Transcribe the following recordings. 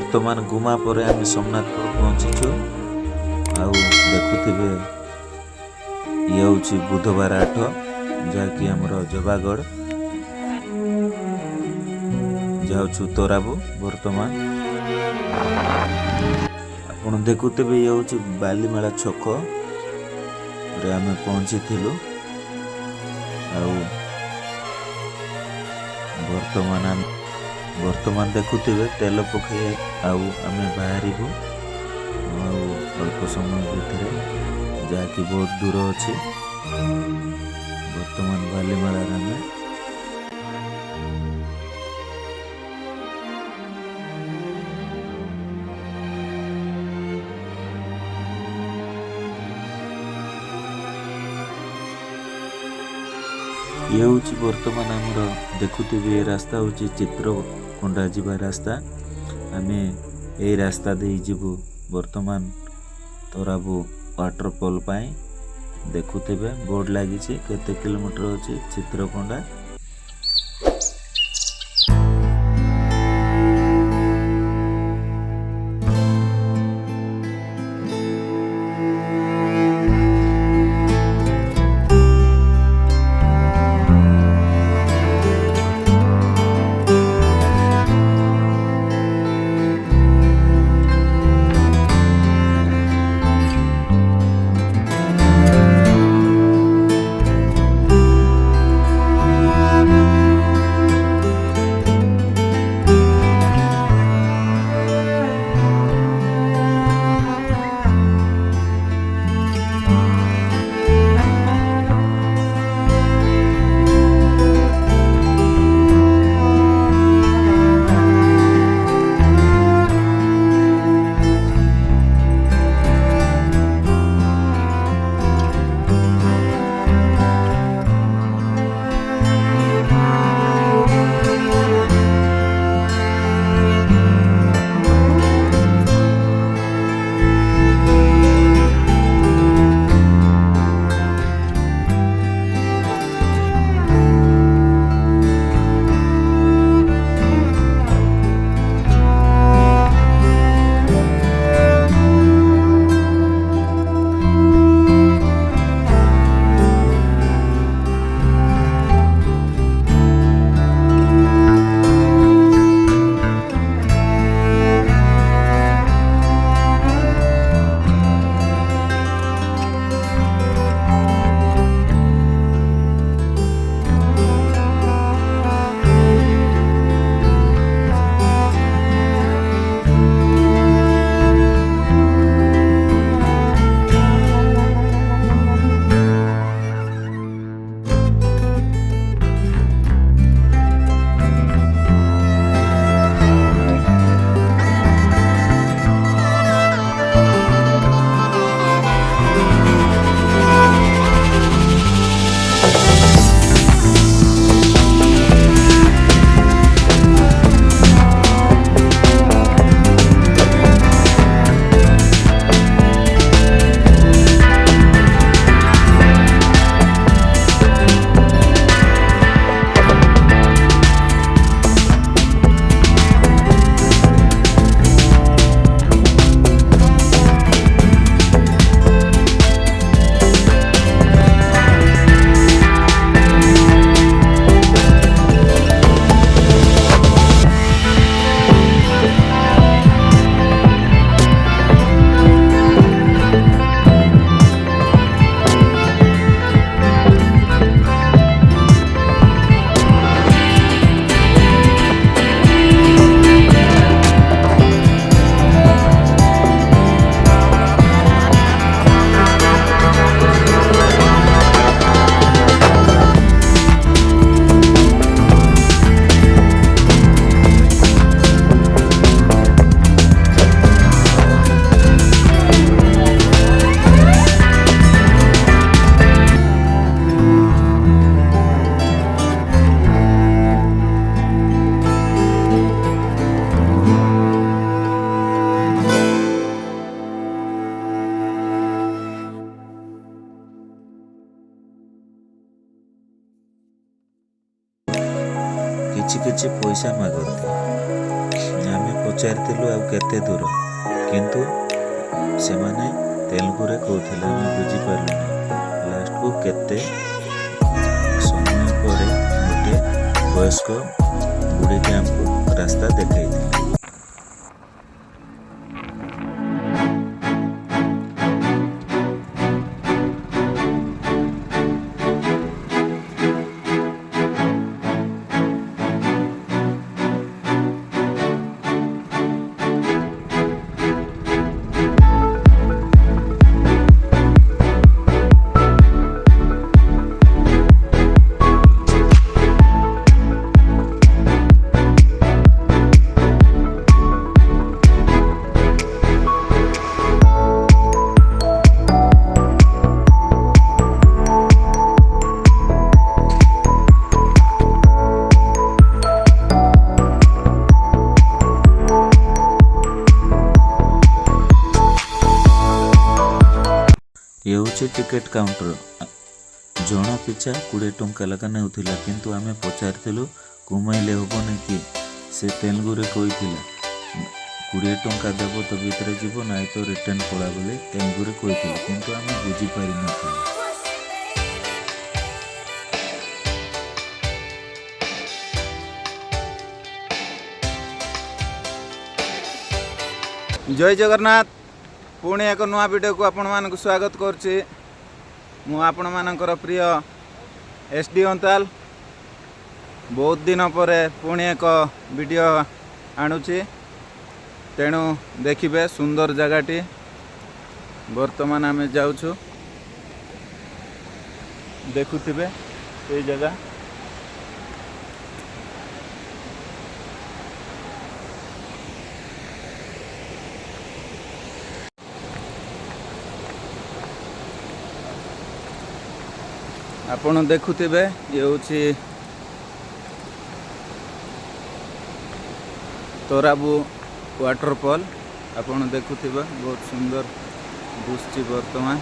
बर्तमान गुमा पर आम सोमनाथपुर पहुँचीचु। देखुवे ये हूँ बुधवार 8 जहाँकि आमर जवागढ़ जाऊँ तोराबू। बर्तमान आप देखुवे ये हूँ बालीमेला छक आम पहुँची थिलु। बर्तमान देखुवे तेल पकई आम बाहर अल्प समय भितर जहाँकि बहुत दूर अच्छी। बर्तमान बालीमेला आम ये हूँ बर्तमान आमर देखुवे रास्ता हूँ चित्रकोंडा जीवा रास्ता। आम ये रास्ता दे जीवु बर्तमान तोराबू वाटरफॉल पाई। देखुवे बोर्ड लगी केते किलोमीटर अच्छी चित्रकोंडा। किछि किछि पैसा मागती आम ପଚାରିଥିଲୁ ଆଉ କେତେ ଦୂର, କିନ୍ତୁ ସେମାନେ ତେଲୁଗୁରେ କହୁଥିଲେ, ଆମେ ବୁଝିପାରିଲୁନି। ଲାଷ୍ଟକୁ କେତେ ସମୟ ପରେ ଗୋଟେ ବୟସ୍କ ବୁଢ଼ୀଟି ଆମକୁ ରାସ୍ତା ଦେଖାଇଥିଲେ। ଇଏ ହେଉଛି ଟିକେଟ୍ କାଉଣ୍ଟର। ଜଣ ପିଛା 20 ଟଙ୍କା ଲେଖା ନେଉଥିଲା, କିନ୍ତୁ ଆମେ ପଚାରିଥିଲୁ କମାଇଲେ ହେବନି କି? ସେ ତେଲୁଗୁରେ କହିଥିଲା 20 ଟଙ୍କା ଦେବ ତ ଭିତରେ ଯିବ, ନାଇଁ ତ ରିଟର୍ନ ପଳା ବୋଲି ତେଲୁଗୁରେ କହିଥିଲେ, କିନ୍ତୁ ଆମେ ବୁଝିପାରିନଥିଲୁ। जय जगन्नाथ। पुणी एक नुआ वीडियो को आपण मानक स्वागत करछि। मु आपण मानकर प्रिय SD अंताल। बहुत दिन पर पुणी एक वीडियो आणुछि, तेणु देखिबे सुंदर जगहटी। वर्तमान आम जाऊछु, देखुथिबे ये जगह। आपण देखुथिबे ये होछि तोराबू वाटरफॉल। आपण देखुथिबे बहुत सुंदर दृश्य वर्तमान।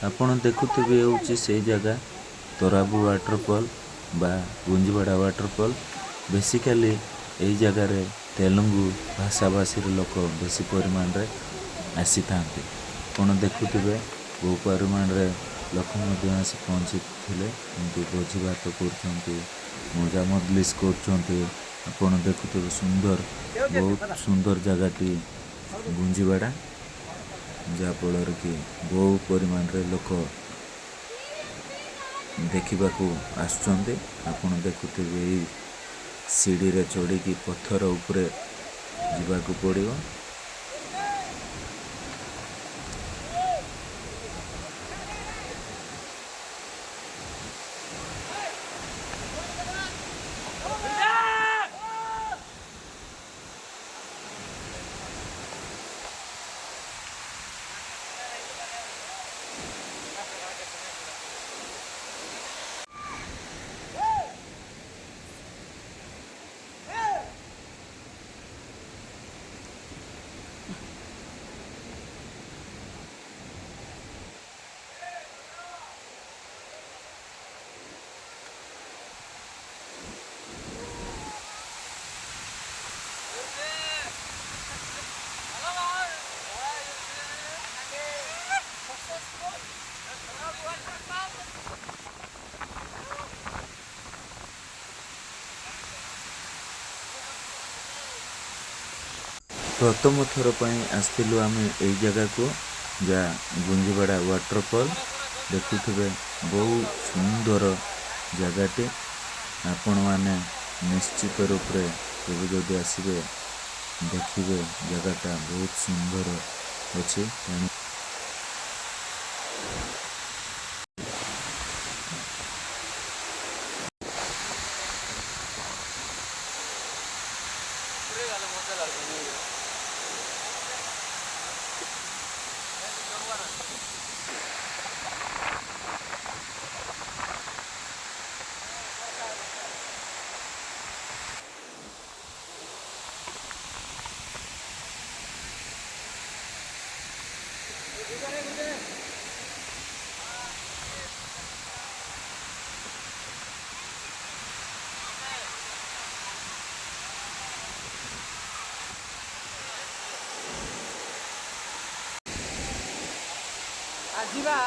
ଆପଣ ଦେଖୁଥିବେ ହେଉଛି ସେଇ ଜାଗା ତୋରାବୁ ୱାଟରଫଲ୍ ବା ଗୁଞ୍ଜିବାଡ଼ା ୱାଟରଫଲ୍। ବେସିକାଲି ଏଇ ଜାଗାରେ ତେଲୁଗୁ ଭାଷାଭାଷୀର ଲୋକ ବେଶୀ ପରିମାଣରେ ଆସିଥାନ୍ତି। ଆପଣ ଦେଖୁଥିବେ ବହୁ ପରିମାଣରେ ଲୋକ ମଧ୍ୟ ଆସି ପହଞ୍ଚିଥିଲେ, ଏମିତି ଭୋଜି ଭାତ କରୁଛନ୍ତି, ମଜା ମଜଲିସ୍ କରୁଛନ୍ତି। ଆପଣ ଦେଖୁଥିବେ ସୁନ୍ଦର, ବହୁତ ସୁନ୍ଦର ଜାଗାଟି ଗୁଞ୍ଜିବାଡ଼ା, ଯାହାଫଳରେ କି ବହୁ ପରିମାଣରେ ଲୋକ ଦେଖିବାକୁ ଆସୁଛନ୍ତି। ଆପଣ ଦେଖୁଥିବେ ଏଇ ସିଡ଼ିରେ ଚଢ଼ିକି ପଥର ଉପରେ ଯିବାକୁ ପଡ଼ିବ। ପ୍ରଥମ ଥର ପାଇଁ ଆସିଥିଲୁ ଆମେ ଏଇ ଜାଗାକୁ, ଯାହା ଗୁଞ୍ଜିବାଡ଼ା ୱାଟରଫଲ୍। ଦେଖୁଥିବେ ବହୁତ ସୁନ୍ଦର ଜାଗାଟି। ଆପଣମାନେ ନିଶ୍ଚିତ ରୂପରେ କେବେ ଯଦି ଆସିବେ ଦେଖିବେ, ଜାଗାଟା ବହୁତ ସୁନ୍ଦର ଅଛି। ତେଣୁ ଯିବା